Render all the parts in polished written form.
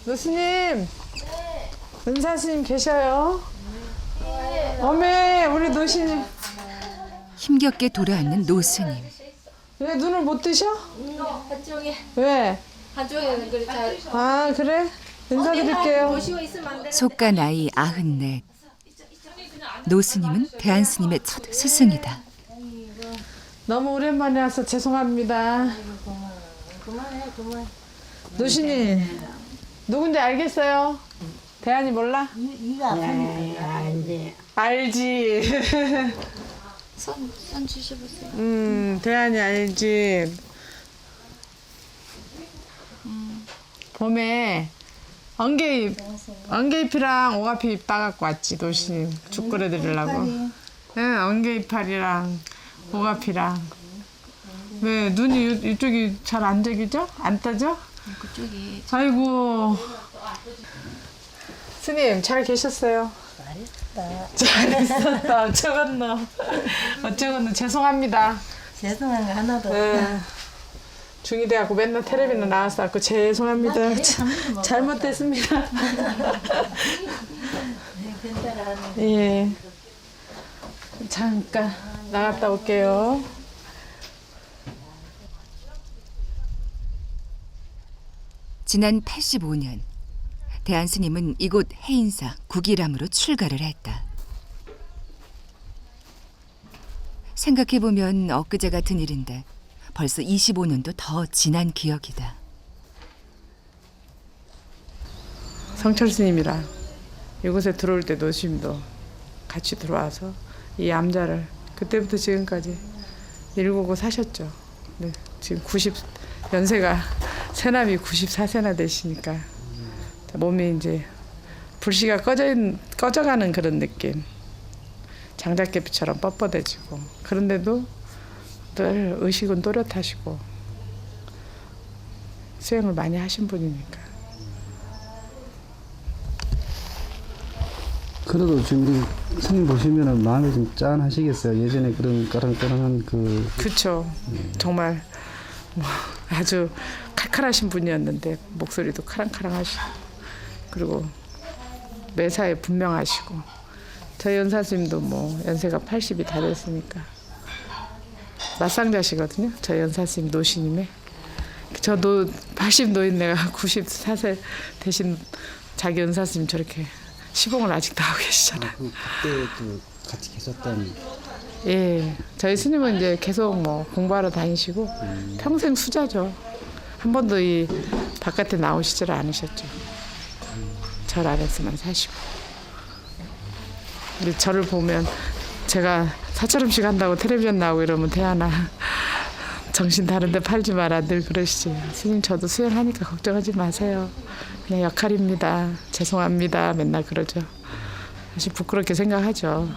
노스님, 은사 스님 계셔요? 어메, 우리 노스님. 힘겹게 돌아앉는 노스님. 왜 눈을 못 뜨셔? 한쪽에 왜? 한쪽에는 그래 잘 아, 그래? 인사드릴게요. 모시고 있으면 안 돼. 속가 나이 94. 노스님은 대한스님의 첫 스승이다. 너무 오랜만에 와서 죄송합니다. 그만해 그만. 노신님, 누군지 알겠어요? 대한이 몰라? 이가 아픈데. 알지. 손 주셔보세요. 대한이 알지. 봄에 엉개잎이랑 오가피 따갖고 왔지, 노신님. 죽 끓여드리려고. 네, 엉개잎알이랑 오가피랑. 왜 눈이 이쪽이 잘 안 저기죠? 안 떠져? 그쪽이 아이고. 스님, 잘 계셨어요? 잘했었다. 어쩌겠노. 죄송합니다. 죄송한 거 하나도 네. 중이돼갖고 맨날 텔레비전 나왔어갖고 죄송합니다. 잘못됐습니다. 예. 잠깐 나갔다 올게요. 지난 85년 대한스님은 이곳 해인사 국일암으로 출가를 했다. 생각해보면 엊그제 같은 일인데 벌써 25년도 더 지난 기억이다. 성철 스님이랑 이곳에 들어올 때 노심도 같이 들어와서 이 암자를 그때부터 지금까지 일구고 사셨죠. 네, 지금 연세가 새남이 94세나 되시니까 몸이 이제 불씨가 꺼져가는 그런 느낌. 장작개비처럼 뻣뻣해지고 그런데도 늘 의식은 또렷하시고 수행을 많이 하신 분이니까. 그래도 지금 우리 스님 보시면은 마음이 좀 짠하시겠어요. 예전에 그런 까랑까랑한 그쵸. 정말 뭐 아주 칼칼하신 분이었는데 목소리도 카랑카랑하시고 그리고 매사에 분명하시고 저희 연사스님도 뭐 연세가 80이 다 됐으니까 맞상자시거든요. 저희 연사스님 노시님의 저도 80 노인네가 94세 되신 자기 연사스님 저렇게 시봉을 아직도 하고 계시잖아요. 그때도 같이 계셨던. 예, 저희 스님은 이제 계속 뭐 공부하러 다니시고 평생 수자죠. 한 번도 이 바깥에 나오시질 않으셨죠. 절 안에서만 사시고. 근데 저를 보면 제가 사철음식 한다고 텔레비전 나오고 이러면 대하나 정신 다른데 팔지 마라 늘 그러시지. 스님 저도 수행하니까 걱정하지 마세요. 그냥 역할입니다. 죄송합니다. 맨날 그러죠. 사실 부끄럽게 생각하죠.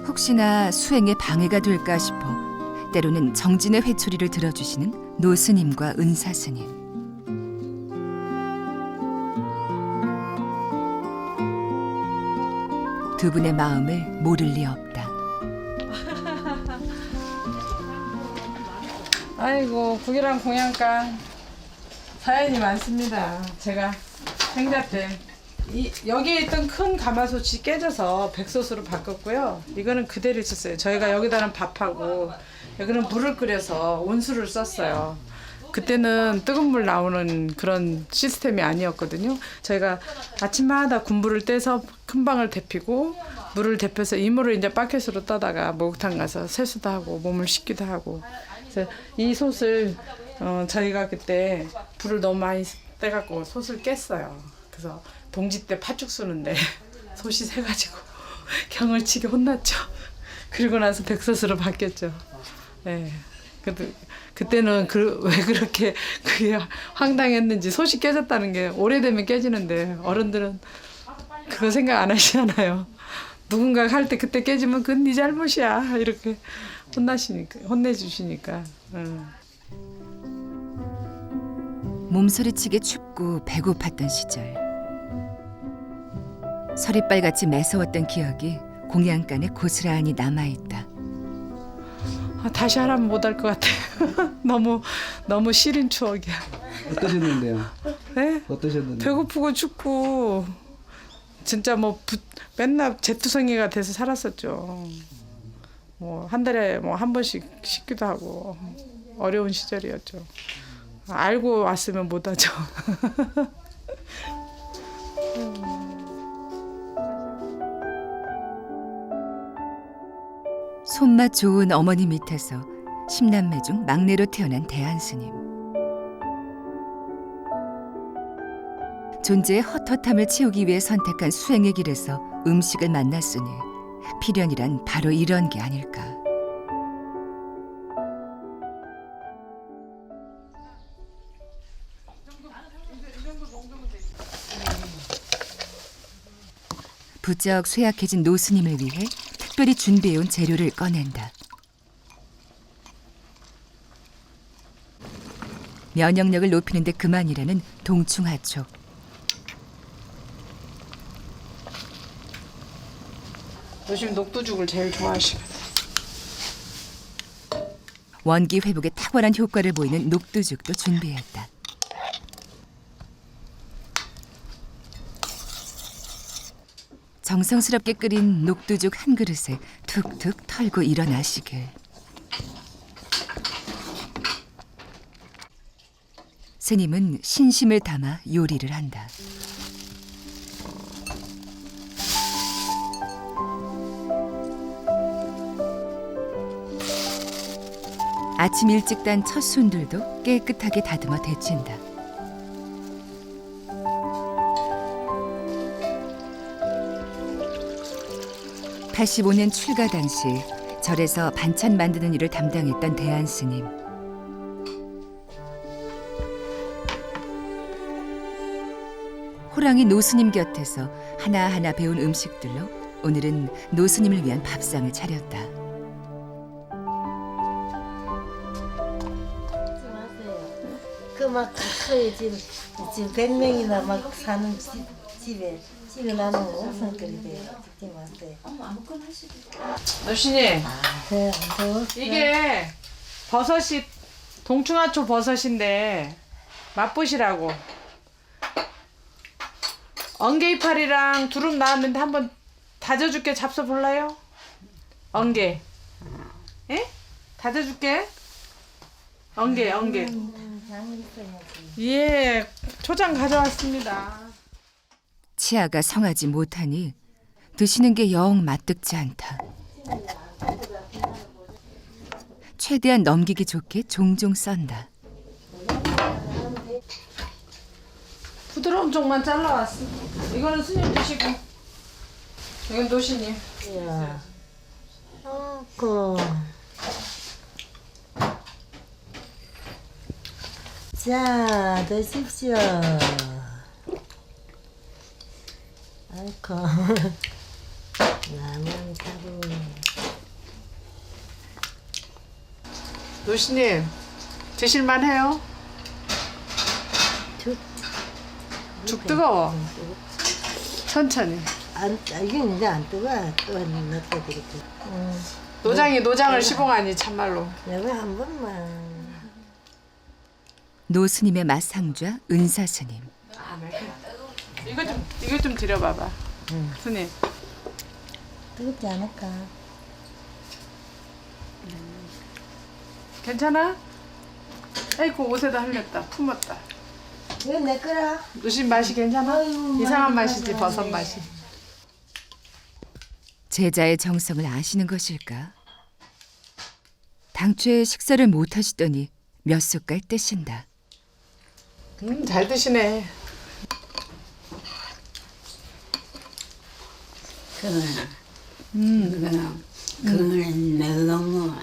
혹시나 수행에 방해가 될까 싶어 때로는 정진의 회초리를 들어주시는 노스님과 은사스님. 두 분의 마음을 모를 리 없다. 아이고 국이랑 공양간 사연이 많습니다. 제가 행자 때 여기에 있던 큰 가마솥이 깨져서 백솥으로 바꿨고요. 이거는 그대로 있었어요. 저희가 여기다는 밥하고 여기는 물을 끓여서 온수를 썼어요. 그때는 뜨거운 물 나오는 그런 시스템이 아니었거든요. 저희가 아침마다 군부를 떼서 큰 방을 데피고 물을 데펴서 이물을 이제 바켓으로 떠다가 목욕탕 가서 세수도 하고 몸을 씻기도 하고. 그래서 이 솥을 저희가 그때 불을 너무 많이 떼갖고 솥을 깼어요. 그래서 동지 때 팥죽 쏘는데 솥이 새가지고 경을 치게 혼났죠. 그리고 나서 백솥으로 바뀌었죠. 네. 그때는 왜 그렇게 그게 황당했는지 솥이 깨졌다는 게 오래되면 깨지는데 어른들은 그거 생각 안 하시잖아요. 누군가가 할 때 그때 깨지면 그건 네 잘못이야 이렇게 혼내주시니까. 몸서리치게 춥고 배고팠던 시절. 서리빨같이 매서웠던 기억이 공양간에 고스란히 남아있다. 다시 하라면 못 할 것 같아요. 너무 시린 추억이야. 어떠셨는데요? 네? 어떠셨는데? 배고프고 춥고 진짜 맨날 재투성이가 돼서 살았었죠. 뭐 한 달에 뭐 한 번씩 씻기도 하고 어려운 시절이었죠. 알고 왔으면 못하죠. 손맛 좋은 어머니 밑에서 10남매 중 막내로 태어난 대한 스님. 존재의 헛헛함을 채우기 위해 선택한 수행의 길에서 음식을 만났으니 필연이란 바로 이런 게 아닐까. 부쩍 쇠약해진 노스님을 위해 특별히 준비해온 재료를 꺼낸다. 면역력을 높이는 데 그만이라는 동충하초. 요즘 녹두죽을 제일 좋아하시거든. 원기 회복에 탁월한 효과를 보이는 녹두죽도 준비했다. 정성스럽게 끓인 녹두죽 한 그릇에 툭툭 털고 일어나시길. 스님은 신심을 담아 요리를 한다. 아침 일찍 단 첫 순들도 깨끗하게 다듬어 데친다. (85년) 출가 당시 절에서 반찬 만드는 일을 담당했던 대한 스님. 호랑이 노스님 곁에서 하나하나 배운 음식들로 오늘은 노스님을 위한 밥상을 차렸다. 그막 가까이 지금 100명이나 막 사는 집에 나는 옥상거리에 찍지 마세요. 노신이 네, 안 더워. 이게 버섯이 동충하초 버섯인데 맛보시라고. 엉개 이파리랑 두릅 나왔는데 한번 다져줄게. 잡숴 볼래요? 엉개. 예? 다져줄게. 엉개. 장을 있어야지. 예, 초장 가져왔습니다. 치아가 성하지 못하니 드시는 게 영 맛득지 않다. 최대한 넘기기 좋게 종종 썬다. 부드러운 쪽만 잘라왔습니다. 이거는 스님 드시고, 이건 노신님. 야, 자, 드십시오. 아이고, 라면 타고. 노신님, 드실만해요? 죽 뜨거워. 천천히. 이게 이제 안 뜨거. 또 넣다 드릴게. 노장을 시봉하니 참말로. 내가 한 번만. 노스님의 맛상좌 은사스님. 이거 좀 드려봐봐. 스님. 뜨겁지 않을까? 괜찮아? 아이고 옷에다 흘렸다. 품었다. 이거 내 거라. 노신 맛이 괜찮아? 아이고, 이상한 많이 맛이지 먹어야지. 버섯 맛이. 제자의 정성을 아시는 것일까? 당초에 식사를 못 하시더니 몇 숟갈 떼신다. 잘 드시네. 그거는 내가 먹어.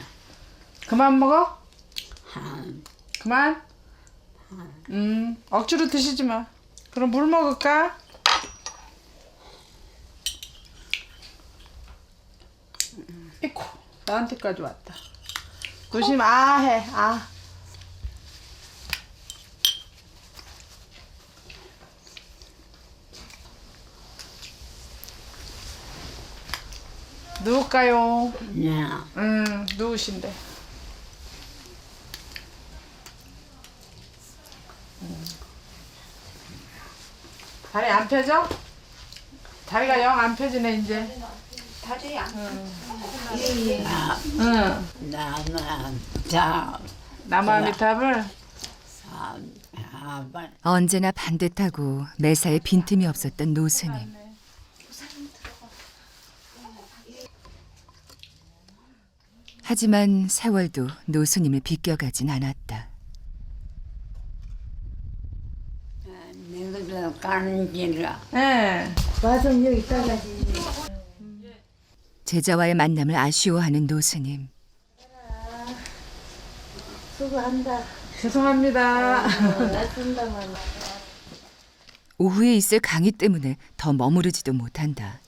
그만 먹어? 그만? 억지로 드시지 마. 그럼 물 먹을까? 이코 나한테까지 왔다. 조심 해. 누울까요? 네. 누우신대. 다리 안 펴져? 다리가 영 안 펴지네 이제. 응. 나는 자 남아미탑을 언제나 반듯하고 매사에 빈틈이 없었던 노스님. 하지만 세월도 노스님을 비껴가진 않았다. 너희들 가는 길을 예. 와서 여기 따가지. 제자와의 만남을 아쉬워하는 노스님. 수고한다. 죄송합니다. 나쓴다만. 오후에 있을 강의 때문에 더 머무르지도 못한다.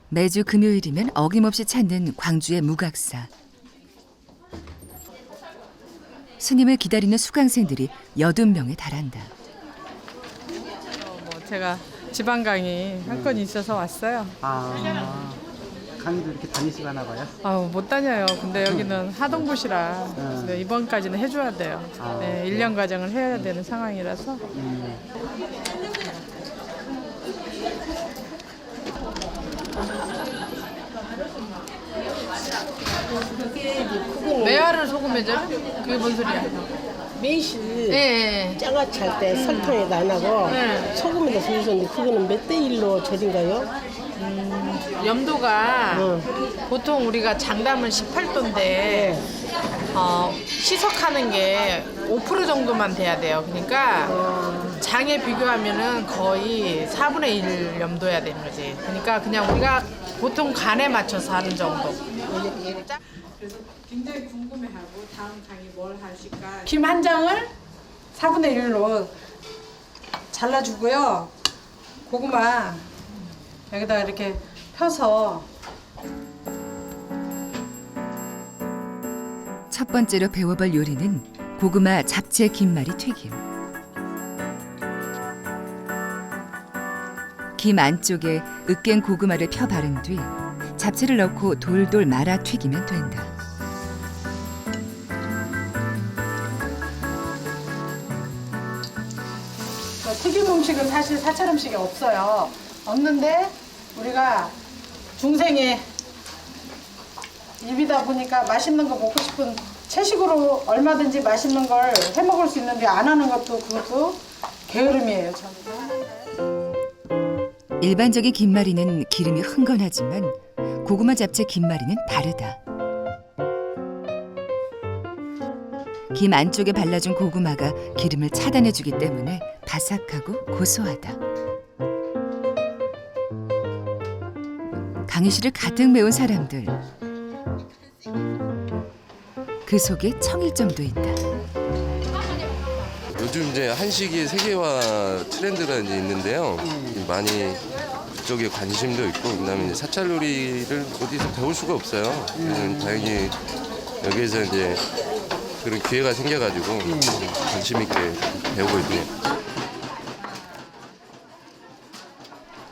매주 금요일이면 어김없이 찾는 광주의 무각사. 스님을 기다리는 수강생들이 80명에 달한다. 제가 지방 강의 한 건 있어서 왔어요. 아, 강의도 이렇게 다니시고 하나 봐요? 아우 못 다녀요. 근데 여기는 하동부시라 근데 이번까지는 해줘야 돼요. 네, 1년 과정을 해야 되는 상황이라서. 매화를 소금에 줘? 그게 뭔 소리야? 매실 예. 장아찌 할 때 설탕에다 안 하고 네. 소금에다 절이는데 그거는 몇 대 1로 절인가요? 염도가 보통 우리가 장담은 18도인데 시석하는 게 5% 정도만 돼야 돼요. 그러니까 장에 비교하면은 거의 4분의 1 염도야 되는 거지. 그러니까 그냥 우리가 보통 간에 맞춰서 하는 정도. 그래서 굉장히 궁금해하고 다음 강의 뭘 하실까. 김 한 장을 4분의 1로 잘라주고요. 고구마 여기다가 이렇게 펴서 첫 번째로 배워볼 요리는 고구마 잡채 김말이 튀김. 김 안쪽에 으깬 고구마를 펴 바른 뒤 잡채를 넣고 돌돌 말아 튀기면 된다. 튀김 음식은 사실 사찰 음식이 없어요. 없는데 우리가 중생의 입이다 보니까 맛있는 거 먹고 싶은 채식으로 얼마든지 맛있는 걸 해 먹을 수 있는데 안 하는 것도 그것도 게으름이에요. 저는. 일반적인 김말이는 기름이 흥건하지만 고구마 잡채 김말이는 다르다. 김 안쪽에 발라준 고구마가 기름을 차단해주기 때문에 바삭하고 고소하다. 강의실을 가득 메운 사람들. 그 속에 청일점도 있다. 요즘 이제 한식이 세계화 트렌드가 이제 있는데요. 많이 그쪽에 관심도 있고, 그다음에 이제 사찰 요리를 어디서 배울 수가 없어요. 그래서 다행히 여기에서 이제 그런 기회가 생겨가지고 관심 있게 배우고 있네요.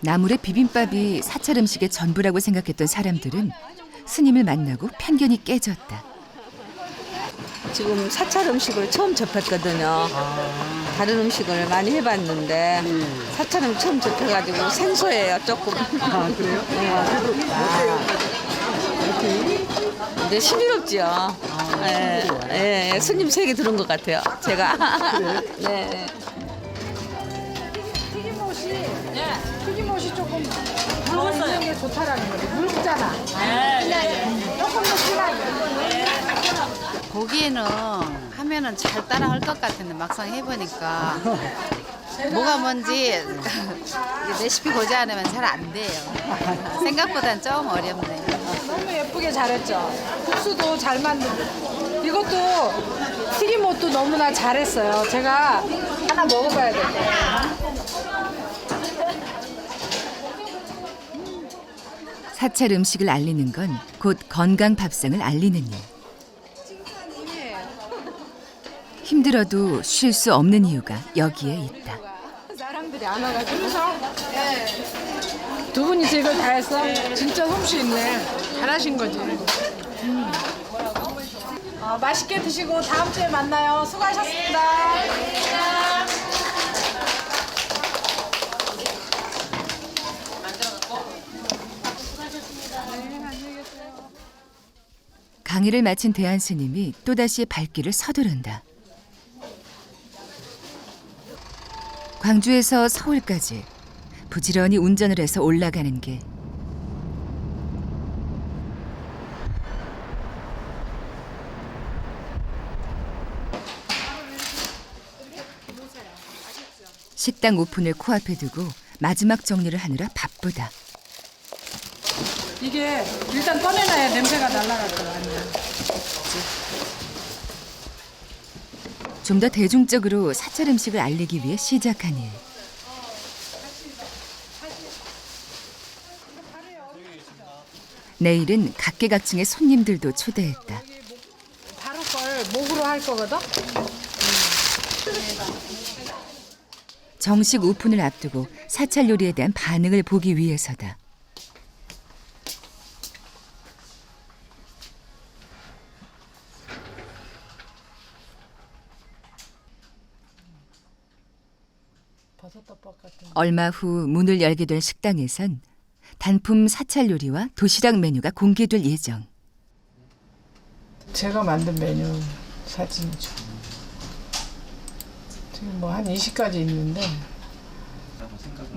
나물의 비빔밥이 사찰 음식의 전부라고 생각했던 사람들은 스님을 만나고 편견이 깨졌다. 지금 사찰 음식을 처음 접했거든요. 다른 음식을 많이 해봤는데 사찰 음식 처음 접해가지고 생소해요 조금. 아, 그래요? 이제 신비롭지요. 예, 스님 세계 들은 것 같아요. 제가. 네. 튀김옷이 조금 굵은 게 좋다라는 거지. 묽잖아. 조금 더 진하게. 보기에는 하면은 잘 따라 할 것 같은데 막상 해보니까 뭐가 뭔지 레시피 보지 않으면 잘 안 돼요. 생각보단 좀 어렵네요. 너무 예쁘게 잘했죠. 국수도 잘 만들고 이것도 튀김옷도 너무나 잘했어요. 제가 하나 먹어봐야 될 것 같아요. 사찰 음식을 알리는 건 곧 건강 밥상을 알리는 일. 힘들어도 쉴 수 없는 이유가 여기에 있다. 사람들이 안 와가지고 그래서 두 분이서 이걸 다 했어? 진짜 솜씨 있네. 잘하신 거지. 맛있게 드시고 다음 주에 만나요. 수고하셨습니다. 강의를 마친 대한 스님이 또다시 발길을 서두른다. 광주에서 서울까지 부지런히 운전을 해서 올라가는 길. 식당 오픈을 코앞에 두고 마지막 정리를 하느라 바쁘다. 이게 일단 꺼내놔야 냄새가 날아갈 거 아니야. 좀 더 대중적으로 사찰 음식을 알리기 위해 시작한 일. 내일은 각계각층의 손님들도 초대했다. 바로 걸 목으로 할 거거든. 정식 오픈을 앞두고 사찰 요리에 대한 반응을 보기 위해서다. 버섯덮밥 같은. 얼마 후 문을 열게 된 식당에선 단품 사찰 요리와 도시락 메뉴가 공개될 예정. 제가 만든 메뉴 사진이죠. 지금 뭐 한 20가지 있는데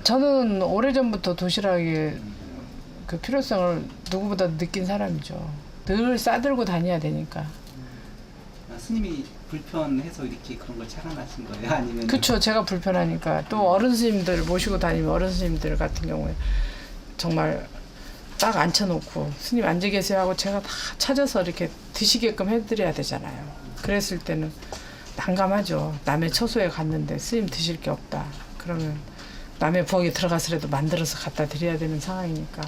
저는 오래전부터 도시락의 그 필요성을 누구보다 느낀 사람이죠. 늘 싸들고 다녀야 되니까. 스님이 불편해서 이렇게 그런 걸 차단하신 거예요? 아니면? 그렇죠. 제가 불편하니까. 또 어른 스님들 모시고 다니면 어른 스님들 같은 경우에 정말 딱 앉혀놓고 스님 앉아 계세요 하고 제가 다 찾아서 이렇게 드시게끔 해드려야 되잖아요. 그랬을 때는 난감하죠. 남의 처소에 갔는데 스님 드실 게 없다. 그러면 남의 부엌에 들어가서라도 만들어서 갖다 드려야 되는 상황이니까.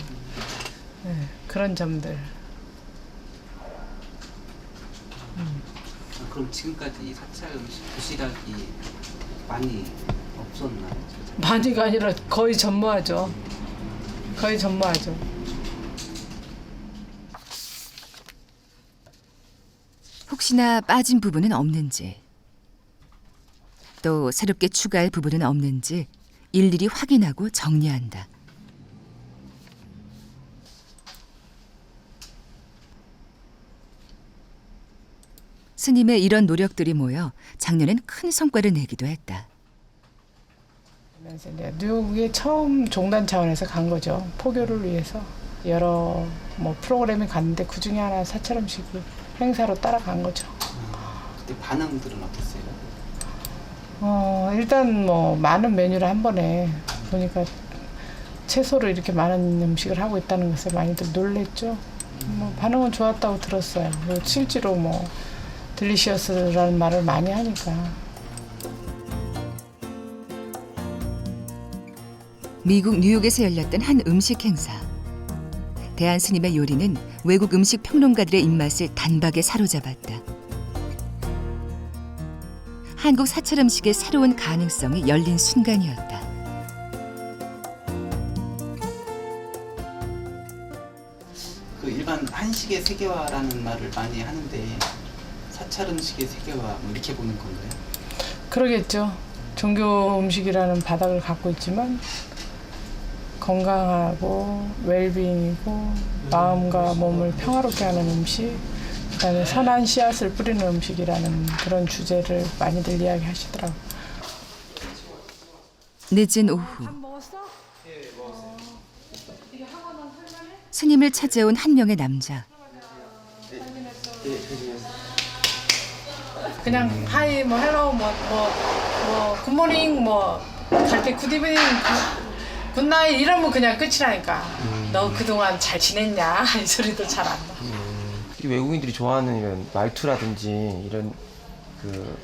네, 그런 점들. 그럼 지금까지 사찰 음식 도시락이 많이 없었나요? 많이가 아니라 거의 전무하죠. 거의 전무하죠. 혹시나 빠진 부분은 없는지, 또 새롭게 추가할 부분은 없는지 일일이 확인하고 정리한다. 스님의 이런 노력들이 모여 작년엔 큰 성과를 내기도 했다. 그래서 이제 뉴욕에 처음 종단 차원에서 간 거죠. 포교를 위해서 여러 뭐 프로그램이 갔는데 그 중에 하나 사찰 음식 행사로 따라간 거죠. 그때 반응들은 어땠어요? 일단 뭐 많은 메뉴를 한 번에 보니까 채소로 이렇게 많은 음식을 하고 있다는 것에 많이들 놀랬죠. 뭐 반응은 좋았다고 들었어요. 그리고 실제로 뭐 딜리시어스라는 말을 많이 하니까. 미국 뉴욕에서 열렸던 한 음식 행사. 대한 스님의 요리는 외국 음식 평론가들의 입맛을 단박에 사로잡았다. 한국 사찰 음식의 새로운 가능성이 열린 순간이었다. 그 일반 한식의 세계화라는 말을 많이 하는데 사찰 음식의 세계화 뭐 이렇게 보는 건가요? 그러겠죠. 종교 음식이라는 바닥을 갖고 있지만 건강하고 웰빙이고 마음과 몸을 평화롭게 하는 음식, 그다음에 선한 씨앗을 뿌리는 음식이라는 그런 주제를 많이들 이야기하시더라고요. 늦은 오후 스님을 찾아온 한 명의 남자. 그냥 하이 뭐 헬로 뭐 굿모닝 뭐 갈 때 굿이브닝 굿나잇 이러면 그냥 끝이라니까. 너 그동안 잘 지냈냐 이 소리도 잘 안 나. 외국인들이 좋아하는 이런 말투라든지 이런 그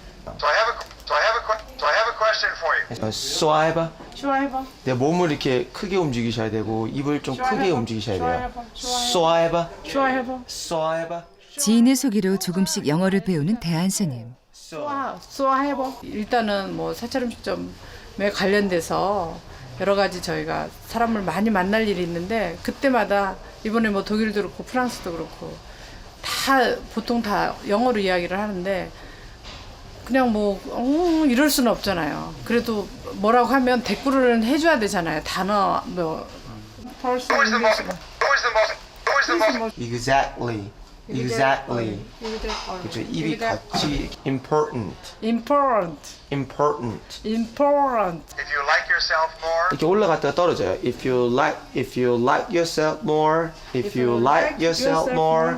쏘아해봐. 좋아해봐. 내 몸을 이렇게 크게 움직이셔야 되고 입을 좀 크게 움직이셔야 돼요. 쏘아해봐. 좋아해봐. 쏘아해봐. 지인의 소개로 조금씩 영어를 배우는 대한 스님. 쏘아해봐. 일단은 뭐 사찰 음식점에 관련돼서 여러 가지 저희가 사람을 많이 만날 일이 있는데 그때마다 이번에 뭐 독일도 그렇고 프랑스도 그렇고 보통 다 영어로 이야기를 하는데 그냥 뭐 이럴 수는 없잖아요. 그래도 뭐라고 하면 댓글을 해줘야 되잖아요. 단어 뭐 Exactly. 그죠. 입이 같이 important. important. 이렇게 올라갔다가 떨어져요. If you like yourself more.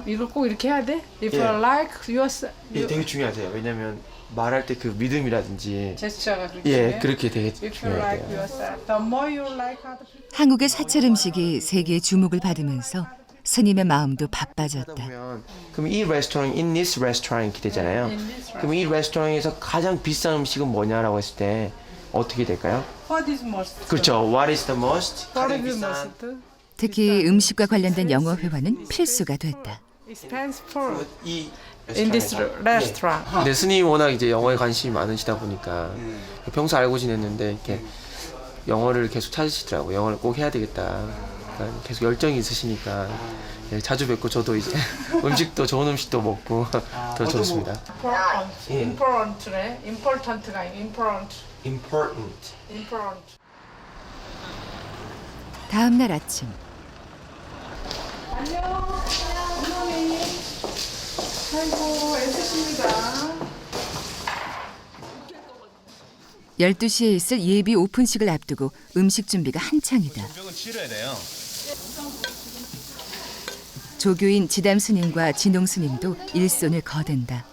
이걸 꼭 이렇게 해야 돼? If 예. you like yourself. 이게 되게 중요하세요. 왜냐면 말할 때 그 믿음이라든지 제스처가 그렇게. 예, 그렇게 되게 If you 중요해요. like yourself, the more you like other people. 한국의 사찰 음식이 세계의 주목을 받으면서 스님의 마음도 바빠졌다. 그러면 그럼 이 레스토랑, in this restaurant 이렇게 되잖아요. 그럼 이 레스토랑에서 가장 비싼 음식은 뭐냐라고 했을 때 어떻게 될까요? What is most? 그렇죠. What is the most? What 가장 is 비싼 most? 특히 음식과 관련된 영어 회화는 필수가 됐다. Expensive food 이 in this restaurant. 근데 스님이 워낙 이제 영어에 관심이 많으시다 보니까 평소 알고 지냈는데 이렇게 영어를 계속 찾으시더라고요. 영어를 꼭 해야 되겠다. 그러니까 계속 열정이 있으시니까 예, 자주 뵙고 저도 이제 음식도 좋은 음식도 먹고 더 좋습니다. 예. Important네. Important가 아니고 important. Important. 다음 날 아침 안녕. 어머니. 아이고 애쓰십니다. 12시에 있을 예비 오픈식을 앞두고 음식 준비가 한창이다. 병은 치료해야 돼요. 조교인 지담 스님과 진홍 스님도 일손을 거둔다.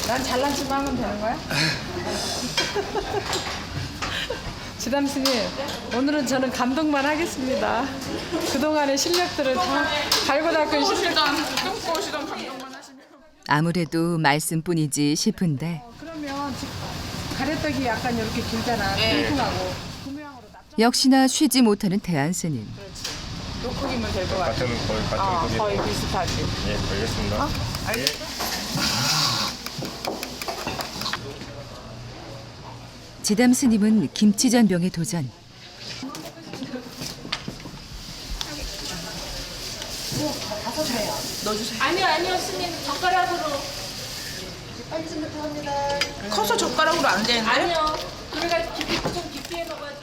난 잘난 척만 하면 되는 거야? 지담 스님, 오늘은 저는 감독만 하겠습니다. 그동안의 실력들을 다 갈고 닦은 실력. 아무래도 말씀뿐이지 싶은데 그러면 가래떡이 약간 이렇게 길잖아. 뚱뚱하고. 그 모양으로 역시나 쉬지 못하는 대한 스님. 요 크기면 될 것 같아. 거의 비슷하지. 예, 알겠습니다. 지담 스님은 김치전병에 도전. 아니요 스님 젓가락으로. 커서 젓가락으로 안 되는데? 아니요. 그래가 좀 깊이 해놔가지고.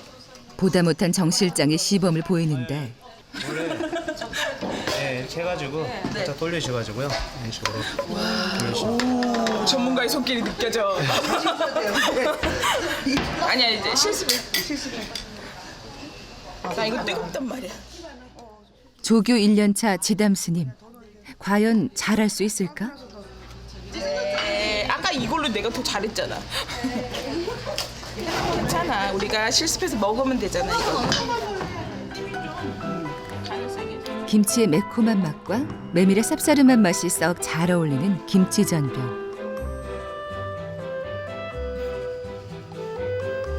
보다 못한 정 실장의 시범을 보이는데 네, 이렇게 해가지고 살짝 돌려주셔가지고요. 이런 식으로. 전문가의 손길이 느껴져. 아니야 이제 실습해. 나 이거 뜨겁단 말이야. 조교 1년차 지담 스님. 과연 잘할 수 있을까? 아까 이걸로 내가 더 잘했잖아. 괜찮아. 우리가 실습해서 먹으면 되잖아 이거. 김치의 매콤한 맛과 메밀의 쌉싸름한 맛이 썩 잘 어울리는 김치전병.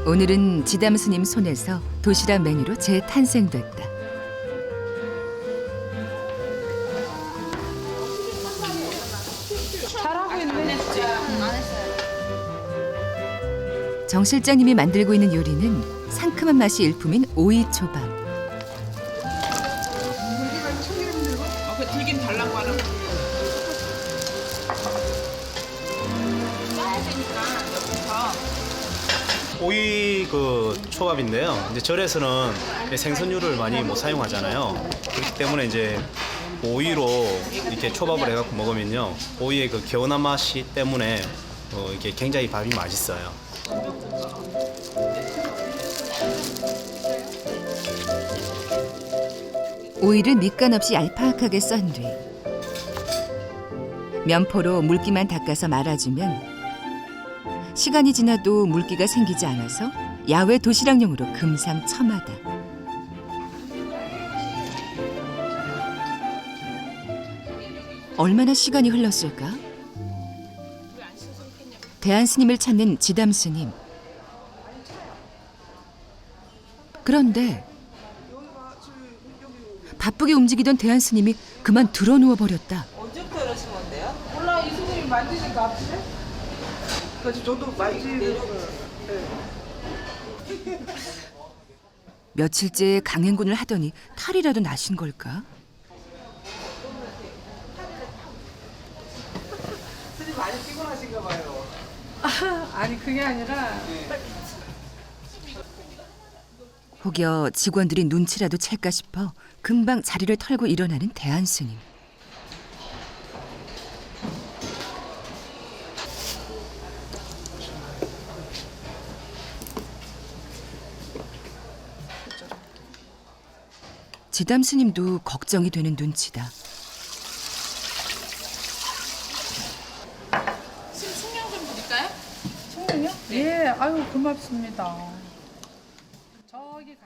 오늘은 지담 스님 손에서 도시락 메뉴로 재탄생됐다. 잘하고 있네. 정 실장님이 만들고 있는 요리는 상큼한 맛이 일품인 오이초밥. 그 들긴 달라고 하라고. 짜야 되니까 여기서. 오이 그 초밥인데요. 이제 절에서는 생선류를 많이 못 사용하잖아요. 그렇기 때문에 이제 오이로 이렇게 초밥을 해갖고 먹으면요, 오이의 그 개운한 맛이 때문에 이게 굉장히 밥이 맛있어요. 오이를 밑간 없이 얄팍하게 썬 뒤 면포로 물기만 닦아서 말아주면 시간이 지나도 물기가 생기지 않아서 야외 도시락용으로 금상첨화다. 얼마나 시간이 흘렀을까? 대한 스님을 찾는 지담 스님. 그런데 바쁘게 움직이던 대한 스님이 그만 드러누워 버렸다. 언제부터 이러신 건데요? 몰라 이 스님이 만드니까 아프네. 그래서 저도 많이 내려가. 며칠째 강행군을 하더니 탈이라도 나신 걸까? 스님 많이 피곤하신가 봐요. 아니 그게 아니라 혹여 직원들이 눈치라도 챌까 싶어 금방 자리를 털고 일어나는 대한스님. 지담스님도 걱정이 되는 눈치다. 숙명 좀 드릴까요? 청년요? 예, 아유 고맙습니다.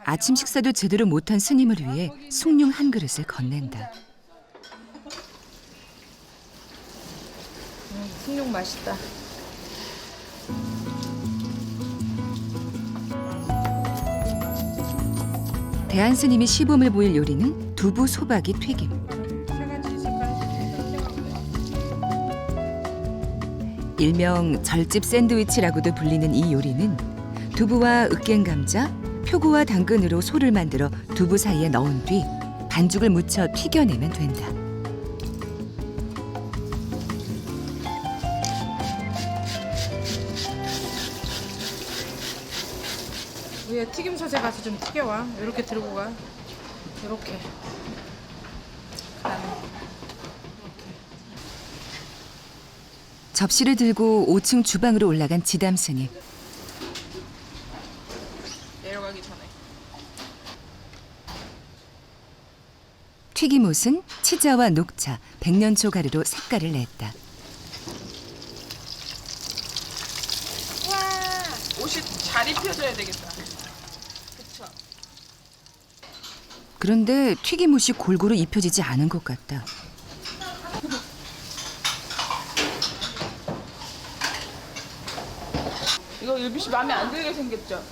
아침 식사도 제대로 못한 스님을 위해 숭늉 한 그릇을 건넨다. 숭늉 맛있다. 대한스님이 시범을 보일 요리는 두부 소박이 튀김. 일명 절집 샌드위치라고도 불리는 이 요리는 두부와 으깬 감자, 표고와 당근으로 소를 만들어 두부 사이에 넣은 뒤 반죽을 묻혀 튀겨내면 된다. 위에 튀김 소재 가서 좀 튀겨와. 이렇게 들고 가. 이렇게. 접시를 들고 5층 주방으로 올라간 지담스님. 내려가기 전에. 튀김옷은 치자와 녹차, 백년초 가루로 색깔을 냈다. 와, 옷이 잘 입혀져야 되겠다. 그쵸? 그런데 튀김옷이 골고루 입혀지지 않은 것 같다. 이거 유비 씨 마음에 안 들게 생겼죠?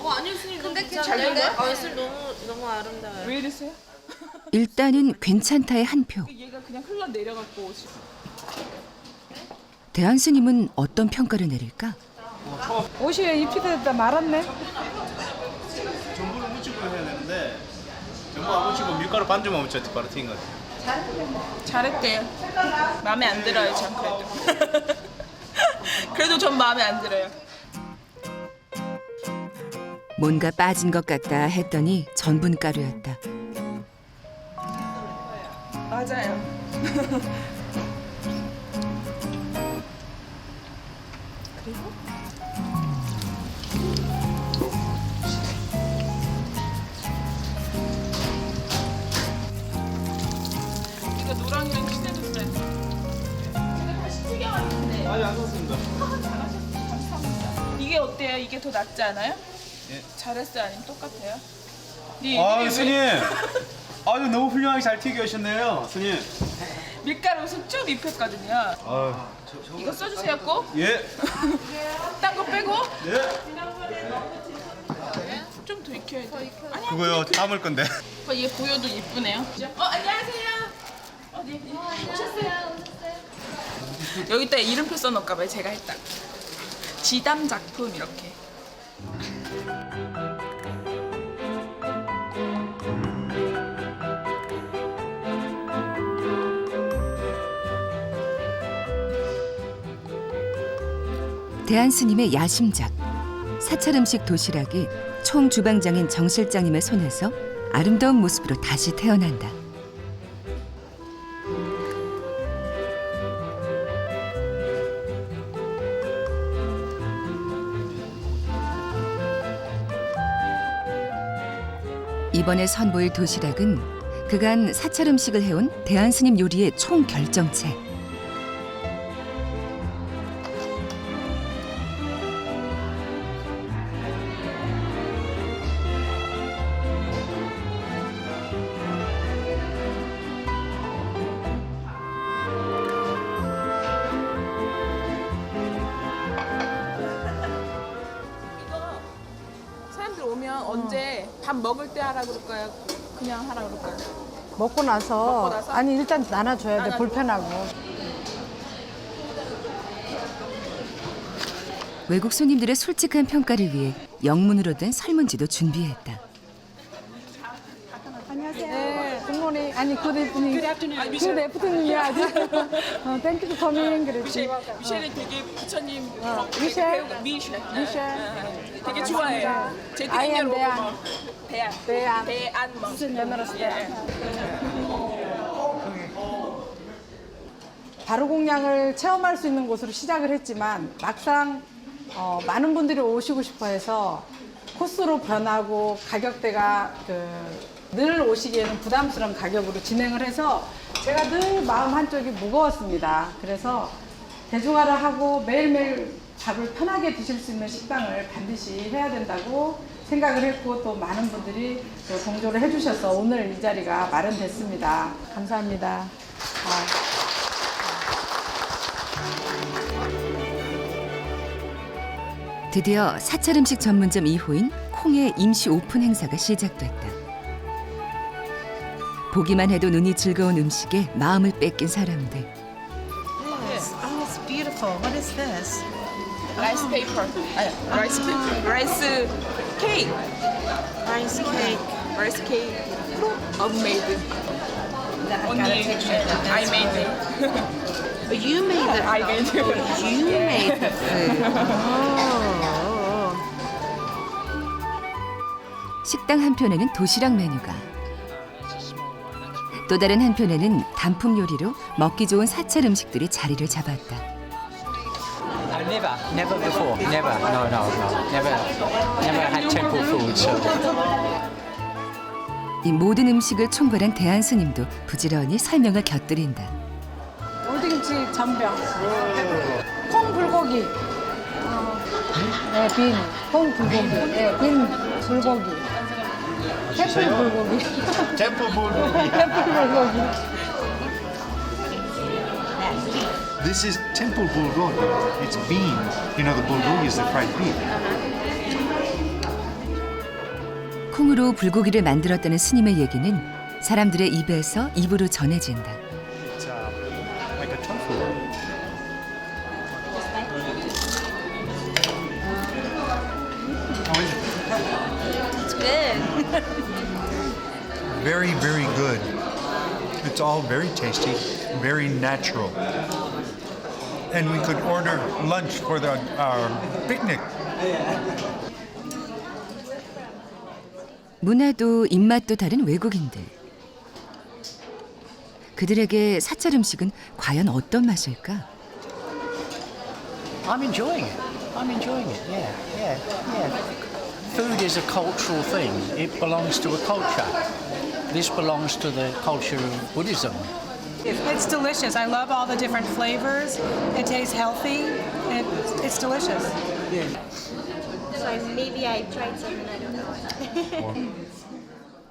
아니요 스님 근데 괜찮은데? 스님 너무 아름다워요. 왜 이랬어요? 일단은 괜찮다의 한 표. 얘가 그냥 흘러내려갖고 옷이. 대한스님은 어떤 평가를 내릴까? 옷이 입히다 말았네. 전부를 묻히고 해야 되는데 전부 안 묻히고 밀가루 반죽만 묻혀 바로 튀긴 것 같아요. 잘했대요. 마음에 안 들어요, 전 그래도. 그래도 전 마음에 안 들어요. 뭔가 빠진 것 같다 했더니 전분가루였다. 맞아요. 이거 노랑이랑 친해졌어요. 제가 다시 튀겨왔는데. 아니 안 샀습니다. 잘하셨어요. 감사합니다. 이게 어때요? 이게 더 낫지 않아요? 예. 잘했어요? 아니면 똑같아요? 네, 아 이게 스님. 왜- 아유 너무 훌륭하게 잘 튀겨오셨네요 스님. 밀가루 옷을 쭉 입혔거든요. 아, 이거 써주세요 꼭. 예. 딴 거 빼고. 예. 좀 더 익혀야 돼. 아니, 그거요 담을 건데. 얘 보여도 예쁘네요. 안녕하세요. 네. 오셨어요. 여기다 이름표 써놓을까봐요. 제가 했다. 지담 작품 이렇게. 대한스님의 야심작. 사찰 음식 도시락이 총 주방장인 정 실장님의 손에서 아름다운 모습으로 다시 태어난다. 이번에 선보일 도시락은 그간 사찰 음식을 해온 대한스님 요리의 총 결정체. 사람들 오면 언제 밥 먹을 때 하라 그럴까요? 그냥 하라 그럴까요? 먹고 나서, 아니 일단 나눠줘야 돼. 나눠줘. 불편하고. 외국 손님들의 솔직한 평가를 위해 영문으로 된 설문지도 준비했다. 네, 굿모닝. 아니, 굿 이브닝. 굿 애프터눈이야. 땡큐 투 커밍 그랬지. 미셸이 되게 부처님 미셸? 미셸 되게 아, 좋아해요. 제 I am 되게 대안. 대안 대안. 무슨 연어로 쓰대? 바로 공양을 체험할 수 있는 곳으로 시작을 했지만 막상 많은 분들이 오시고 싶어 해서 코스로 변하고 가격대가 늘 오시기에는 부담스러운 가격으로 진행을 해서 제가 늘 마음 한쪽이 무거웠습니다. 그래서 대중화를 하고 매일매일 밥을 편하게 드실 수 있는 식당을 반드시 해야 된다고 생각을 했고 또 많은 분들이 또 동조를 해주셔서 오늘 이 자리가 마련됐습니다. 감사합니다. 드디어 사찰 음식 전문점 2호인 콩의 임시 오픈 행사가 시작됐다. 보기만 해도 눈이 즐거운 음식에 마음을 뺏긴 사람들. Yes. Oh, it's beautiful. What is this? 라이스 페이퍼. 라이스 케이크. Rice cake. 라이스 케이크. Amazing. Only I made it. Oh, you made it. I made it. You made the food. Oh. 식당 한편에는 도시락 메뉴가, 또 다른 한편에는 단품 요리로 먹기 좋은 사찰 음식들이 자리를 잡았다. Never before. Never. No. Never had temple food. So. 이 모든 음식을 총괄한 대한 스님도 부지런히 설명을 곁들인다. 올드김치 전병, 콩 불고기, 네, 콩 불고기, 네, 빈 불고기, 템플 불고기, 템플 불고기. 템플 불고기. This is temple bulgogi. It's beans. You know, the bulgogi is the fried beef. 콩으로 불고기를 만들었다는 스님의 얘기는 사람들의 입에서 입으로 전해진다. It's like a tofu. How is it? It's good. Very, very good. It's all very tasty, very natural. And we could order lunch for our picnic. 문화도 입맛도 다른 외국인들. 그들에게 사찰 음식은 과연 어떤 맛일까? I'm enjoying it. Yeah. Food is a cultural thing. It belongs to a culture. This belongs to the culture of Buddhism. It's delicious. I love all the different flavors. It tastes healthy. It's delicious. So maybe I tried something I don't know.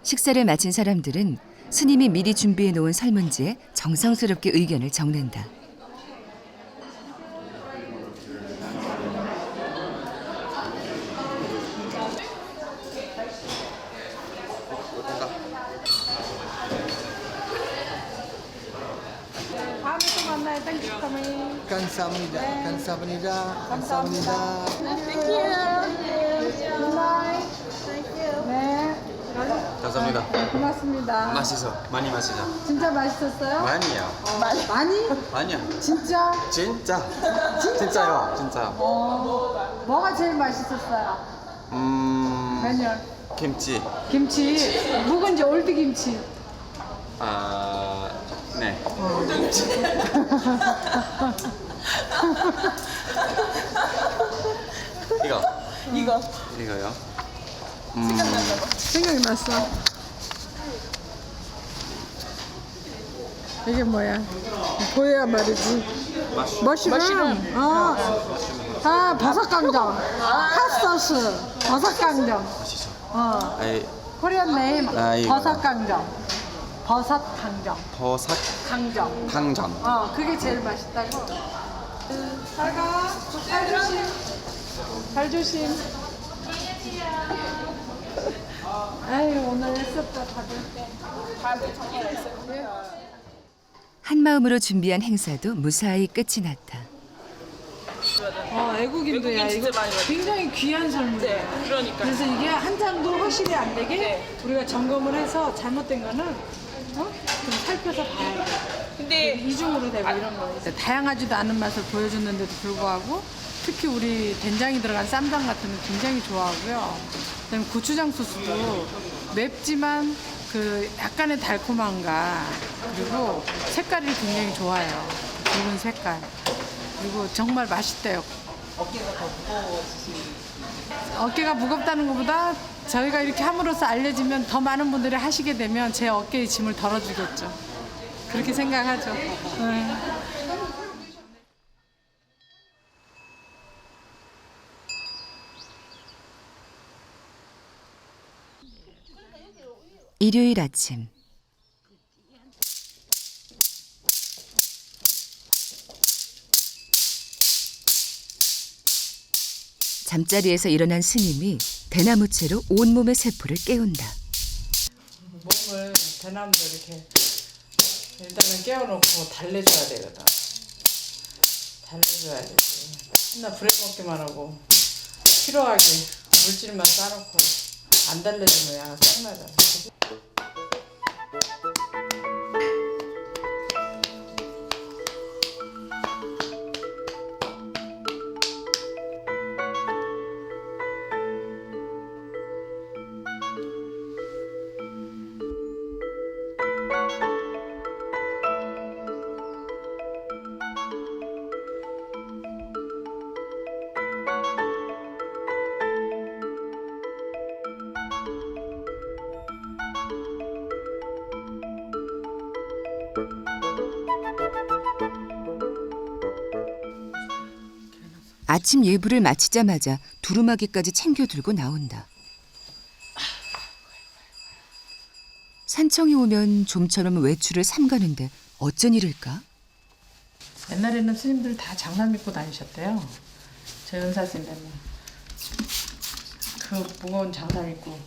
식사를 마친 사람들은 스님이 미리 준비해 놓은 설문지에 정성스럽게 의견을 적는다. 다음에 또 만나요. 땡큐 커밍. 감사합니다. 감사합니다. 감사합니다. Thank you. 네. 감사합니다. 네, 고맙습니다. 맛있어. 많이 마시자. 진짜 맛있었어요? 많이요. 많이? 아니야. 진짜? 진짜요. 진짜. 뭐가 제일 맛있었어요? 메뉴. 김치. 김치. 묵은지 올드 김치. 네. 이거요. 생각이 났어. 이게 뭐야? 보여야 말이지. 머쉬룸. 버섯 강정. 핫소스. 버섯 강정. 코리안 네임. 버섯 강정. 버섯 강정. 강정. 그게 제일 맛있다고. 잘 가. 잘 조심. 아유, 오늘 애썼다 다들 정말 애썼네. 한마음으로 준비한 행사도 무사히 끝이 났다. 애국인도야. 외국인 진짜 이거 많이 와요. 굉장히 귀한 선물이에요. 네, 그러니까. 그래서 이게 한 장도 허실이 안 되게 네. 우리가 점검을 해서 잘못된 거는 좀 살펴서 봐야 돼. 근데 이중으로 되고 이런 거. 다양하지도 않은 맛을 보여줬는데도 불구하고 특히 우리 된장이 들어간 쌈장 같은 거 굉장히 좋아하고요. 그다음에 고추장 소스도 맵지만 그 약간의 달콤함과 그리고 색깔이 굉장히 좋아요. 붉은 색깔. 그리고 정말 맛있대요. 어깨가 무겁다는 것보다 저희가 이렇게 함으로써 알려지면 더 많은 분들이 하시게 되면 제 어깨의 짐을 덜어주겠죠. 그렇게 생각하죠. 네. 일요일 아침. 잠자리에서 일어난 스님이 대나무채로 온몸의 세포를 깨운다. 몸을 대나무로 이렇게 일단은 깨워놓고 달래줘야 되거든. 달래줘야 되지. 맨날 부려먹기만 하고 필요하게 물질만 싸놓고 안 달래주면 야가 짱나잖아. 아침 예불을 마치자마자 두루마기까지 챙겨 들고 나온다. 산청이 오면 좀처럼 외출을 삼가는데 어쩐 일일까? 옛날에는 스님들 다 장난 믿고 다니셨대요. 제 은사 스님은 그 무거운 장난 믿고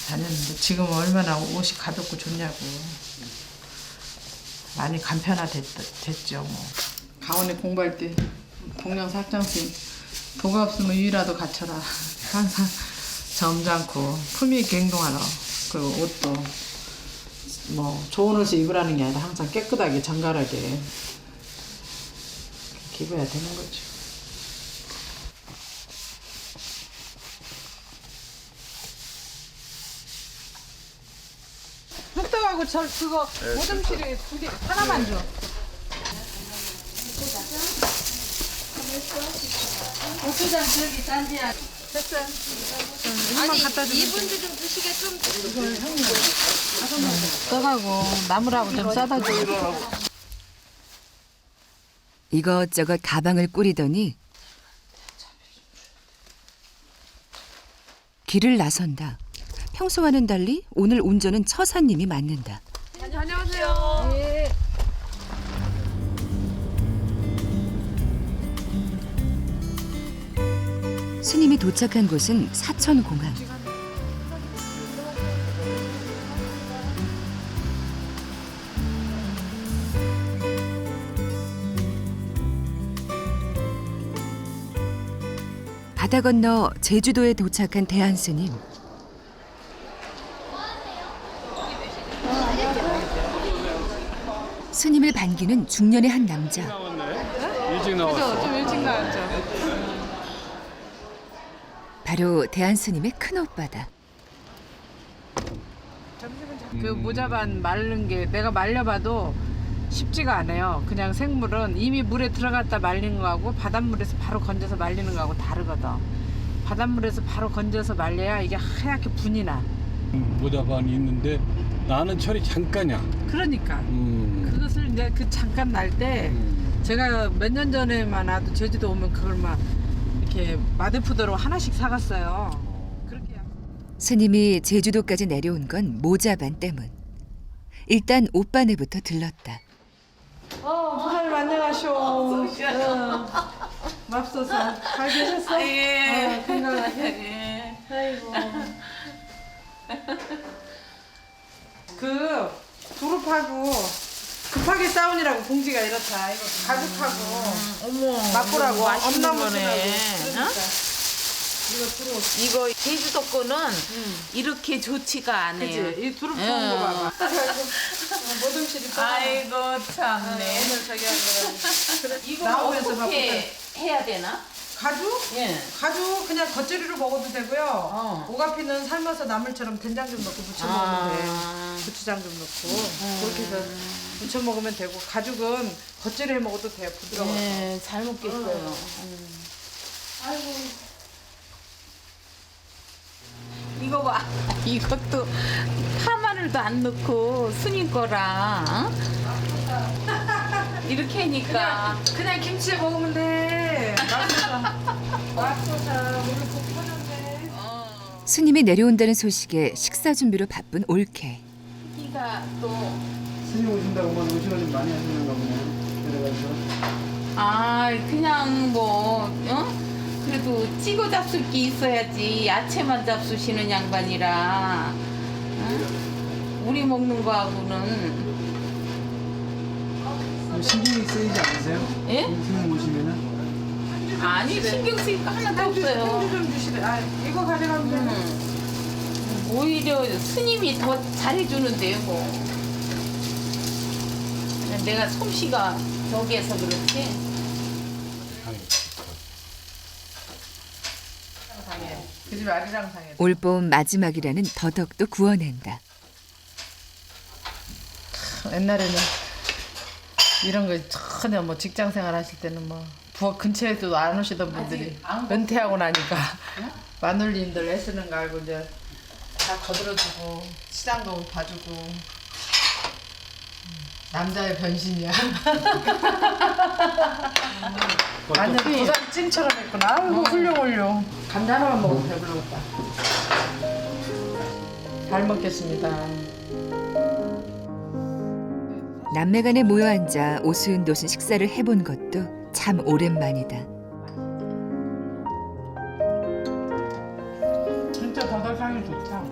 다녔는데 지금 얼마나 옷이 가볍고 좋냐고. 많이 간편화됐죠. 뭐. 가온에 공부할 때 동양 학장스님 도가 없으면 유이라도 갖춰라. 항상 점잖고 품위 있게 행동하라. 그리고 옷도 뭐 좋은 옷을 입으라는 게 아니라 항상 깨끗하게 정갈하게 그렇게 입어야 되는 거죠. 흑떡하고 저 그거 모듬실에 두 개 하나만 줘. 고추장 저기 짠지야. 됐어. 아니 갖다 주면 이분들 좀 드시게 좀. 이걸 형님 떡하고 나물하고 좀 싸다 줘. 이것저것 가방을 꾸리더니 길을 나선다. 평소와는 달리 오늘 운전은 처사님이 맡는다. 안녕하세요. 예. 스님이 도착한 곳은 사천공항. 바다 건너 제주도에 도착한 대한 스님. 스님을 반기는 중년의 한 남자. 일찍 그죠? 좀 일찍 나왔죠. 바로 대한 스님의 큰오빠다. 그 모자반 마른 게 내가 말려봐도 쉽지가 않아요. 그냥 생물은 이미 물에 들어갔다 말린 거하고 바닷물에서 바로 건져서 말리는 거하고 다르거든. 바닷물에서 바로 건져서 말려야 이게 하얗게 분이 나. 모자반이 있는데 나는 철이 잠깐이야. 그러니까 그것을 이제 그 잠깐 날 때 제가 몇 년 전에만 와도 제주도 오면 그걸 막 이렇게 마대푸더로 하나씩 사갔어요. 그렇게. 스님이 제주도까지 내려온 건 모자반 때문. 일단 오빠네부터 들렀다. 하나님 안녕하쇼. 맙소사. 잘 계셨어? 예. 건강하게. 예. 아이고. 그 두릅하고 그 스파게티 다운이라고 봉지가 이렇다. 이거 가죽하고 어머, 맛보라고 이거 맛있는 엄나무 거네. 그러니까. 이거 두릅. 이거 제주도 거는 이렇게 좋지가 않아요. 그치? 이 두릅 좋은 거 봐봐. 모둠실이 아이고 참네. 오늘 저기 한 거라. 이거 나오면서 어떻게 해야 되나? 가죽? 예. 가죽 그냥 겉절이로 먹어도 되고요. 오가피는 삶아서 나물처럼 된장 좀 넣고 무쳐 먹으면 돼. 고추장 좀 넣고 그렇게 해서 무쳐 먹으면 되고 가죽은 겉절이 해 먹어도 돼요. 부드러워. 네, 잘 먹겠어요. 아이고. 이거 봐. 이것도 파마늘도 안 넣고 순이 거랑 이렇게 하니까 그냥 김치에 먹으면 돼. 맛있어. 오늘 국 끓였네. 스님이 내려온다는 소식에 식사 준비로 바쁜 올케. 이가 또 스님 오신다고만 음식을 좀 많이 하시는가 보네요. 내려가서. 그냥 뭐 그래도 찌고 잡술 게 있어야지. 야채만 잡수시는 양반이라 우리 먹는 거하고는 신경이 쓰이지 않으세요? 예? 스님 오시면은? 아니 신경 쓸 거 하나도 없어요. 편지 좀 주시래. 이거 가져가면 되나? 오히려 스님이 더 잘해주는데요, 뭐. 내가 솜씨가 저기에서 그렇지. 그 집 아리랑 상해. 올봄 마지막이라는 더덕도 구워낸다. 옛날에는 이런 거 전혀 뭐 직장 생활 하실 때는 뭐 부엌 근처에도 안 오시던 분들이 은퇴하고 나니까 마눌님들 애쓰는 거 알고 이제 다 거들어주고 시장도 봐주고 남자의 변신이야. 완전 부산 찐처럼 했구나. 아이고 훌륭. 감자 하나만 먹으면 배불러겠다. 잘 먹겠습니다. 남매간에 모여 앉아 오순도순 식사를 해본 것도 참 오랜만이다. 진짜 더덕향이 좋다.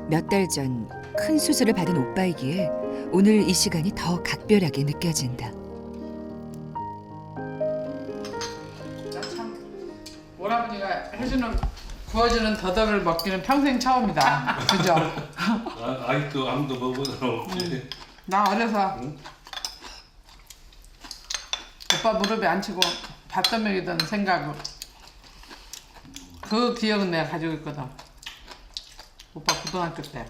몇 달 전 큰 수술을 받은 오빠이기에 오늘 이 시간이 더 각별하게 느껴진다. 참 오라버니가 해주는 구워주는 더덕을 먹기는 평생 처음이다. 그죠? 아직도 아무도 먹어보도록. 나 어려서 오빠 무릎에 앉히고 밥 떠먹이던 생각으로 그 기억은 내가 가지고 있거든. 오빠 고등학교 때.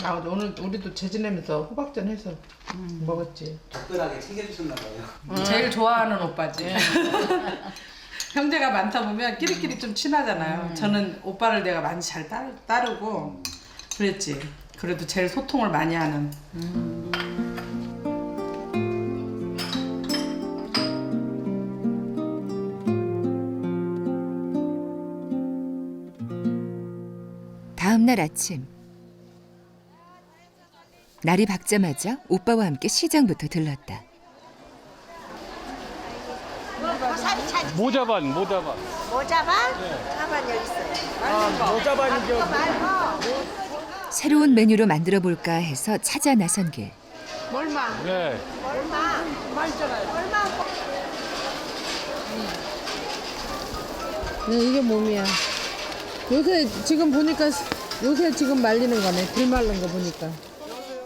나 오늘 우리도 재지내면서 호박전 해서 먹었지. 특별하게 챙겨주셨나 봐요. 제일 좋아하는 오빠지. 형제가 많다 보면 끼리끼리 좀 친하잖아요. 저는 오빠를 내가 많이 잘 따르고 그랬지. 그래도 제일 소통을 많이 하는. 다음 날 아침 날이 밝자마자 오빠와 함께 시장부터 들렀다. 모자반. 모자반? 가반 여기 있어요. 모자반이죠. 새로운 메뉴로 만들어 볼까 해서 찾아 나선 길. 얼마? 네. 얼마? 네, 이게 몸이야. 요새 지금 보니까 요새 지금 말리는 거네. 들 말른 거 보니까.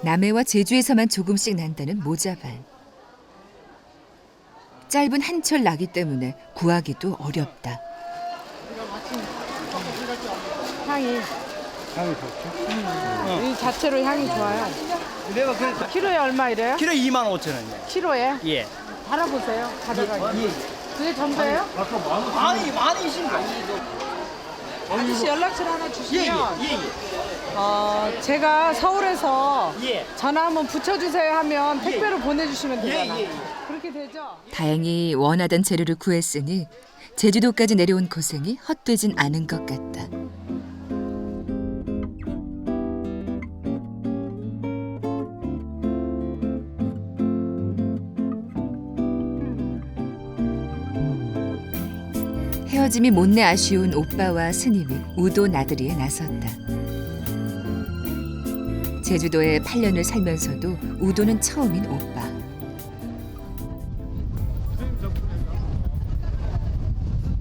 남해와 제주에서만 조금씩 난다는 모자반. 짧은 한철 나기 때문에 구하기도 어렵다. 향이 좋죠? 이 자체로 향이 좋아요. 내가 그러니까 키로에 얼마 이래요? 키로 25,000원이요. 키로에? 예. 알아보세요. 가져가요. 예. 그게 전부예요? 아니 많이신 거. 아저씨 연락처 하나 주시면 예. 제가 서울에서 예. 전화 한번 붙여주세요 하면 택배로 보내주시면 되잖아요. 그렇게 되죠? 다행히 원하던 재료를 구했으니 제주도까지 내려온 고생이 헛되진 않은 것 같다. 헤어짐이 못내 아쉬운 오빠와 스님이 우도 나들이에 나섰다. 제주도에 8년을 살면서도 우도는 처음인 오빠.